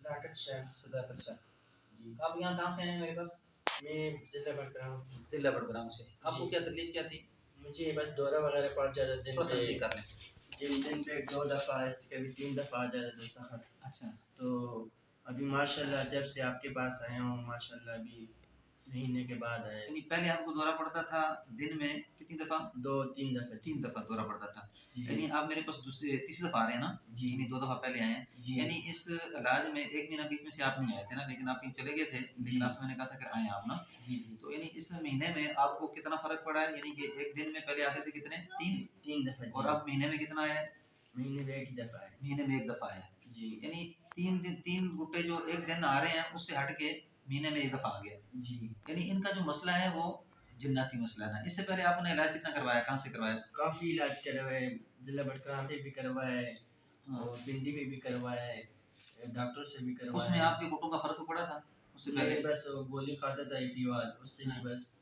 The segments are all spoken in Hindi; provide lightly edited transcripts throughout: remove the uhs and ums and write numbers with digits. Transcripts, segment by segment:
सदाकत शाह। सदाकत शाह जी। आप यहाँ कहाँ से आए हैं मेरे पास? मैं जिला बड़ग्राम। जिला बड़ग्राम से। आपको जी। क्या तकलीफ क्या थी? मुझे बस दौरा वगैरह पड़ जाता दिन पे। प्रोसेस कर लें। दिन पे 2 दफ़ा कभी 3 दफ़ा आ जाता था सफ़र। अच्छा। तो अभी माशाल्लाह जब से आपके पास आया हूँ माशाल्लाह अभी महीने के बाद आया। यानी पहले आपको दौरा पड़ता था दिन में कितनी दफा? 2-3 दफ़े। 3 दफा दौरा पड़ता था। जी। यानी आप मेरे पास दूसरी तीसरी दफा आ रहे हैं ना? जी। यानी 2 दफा पहले आए हैं। जी। यानी इस इलाज में 1 महीना बीच में से आप नहीं आए थे ना, लेकिन आप कहीं चले गए थे, लेकिन आपसे मैंने कहा था कि आए आप ना। जी जी। तो यानी इस महीने में आपको कितना फर्क पड़ा है? यानी कि एक दिन में पहले आते थे कितने? 3 दफ़ा। और अब महीने में कितना आया? महीने में 1 दफ़ा है। महीने में 1 दफा आया। जी। यानी 3 गुट्टे जो एक दिन आ रहे हैं उससे हट के महीने में 1 दफा आ गया। जी। यानी इनका जो मसला है वो जिन्नाती मसला है ना। इससे पहले आपने इलाज कितना करवाया? कहाँ से करवाया? काफ़ी इलाज करवाए, जिला बड़ग्राम में भी करवाया है और पिंडी में भी करवाया है, डॉक्टर से भी करवाया उसमें है। आपके घुटनों का फर्क पड़ा था उससे नहीं, पहले? बस वो गोली खाता था एंटीवाल, उससे भी बस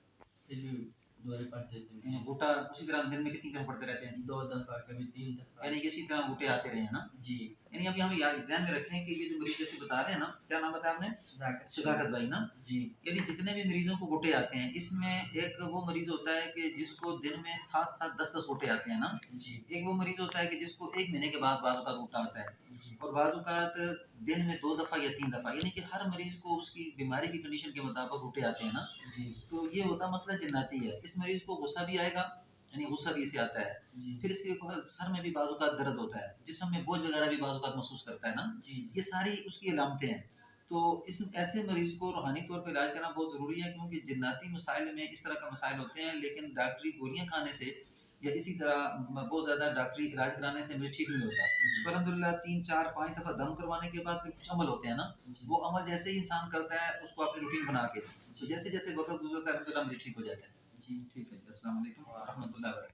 फिर भी दौरे पड़ते थे। घुटा उसी तरह दिन में कितनी दफा पड़ते रहते हैं? 2 दफ़ा कभी 3 दफ़ा। यानी इसी तरह घुटे आते रहे हैं ना। जी। यानी अभी हम याद ध्यान में रखें कि ये जो मरीज जैसे बता रहे हैं ना, क्या नाम बताया आपने? सदाकत भाई ना। जी। यानी जितने भी मरीजों को घुटे आते हैं इसमें एक वो मरीज होता है कि जिसको दिन में 7-7 10-10 घुटे आते हैं ना। जी। एक वो मरीज होता है कि जिसको 1 महीने के बाद बाजू का घुटा आता है। जी। और बाज़-औक़ात दिन में 2 दफ़ा या 3 दफ़ा, यानी कि हर मरीज़ को उसकी बीमारी की कंडीशन के मुताबिक घुटे आते हैं ना। जी। तो ये होता मसला जिन्नाती है। इस मरीज़ को गुस्सा भी आएगा, यानी गुस्सा भी इसे आता है। जी। फिर इसके ऊपर सर में भी बाज़-औक़ात दर्द होता है, जिस्म में बोझ वगैरह भी बाज़-औक़ात महसूस करता है ना। जी। ये सारी उसकी अलामतें हैं। तो इस ऐसे मरीज़ को रूहानी तौर पे इलाज करना बहुत ज़रूरी है, क्योंकि जिन्नाती मसाइल में इस तरह का मसाइल होते हैं, लेकिन डॉक्टरी गोलियाँ खाने से या इसी तरह बहुत ज़्यादा डॉक्टरी इलाज कराने से मुझे ठीक नहीं होता। तो अल्हम्दुलिल्लाह 3, 4, 5 दफ़ा दम करवाने के बाद फिर कुछ अमल होते हैं ना, वो अमल जैसे ही इंसान करता है उसको अपनी रूटीन बना के, तो जैसे-जैसे वक़्त गुज़रता है अल्हम्दुलिल्लाह मुझे ठीक हो जाता है। जी, ठीक है। अस्सलाम वालेकुम व रहमतुल्लाहि व बरकातहू।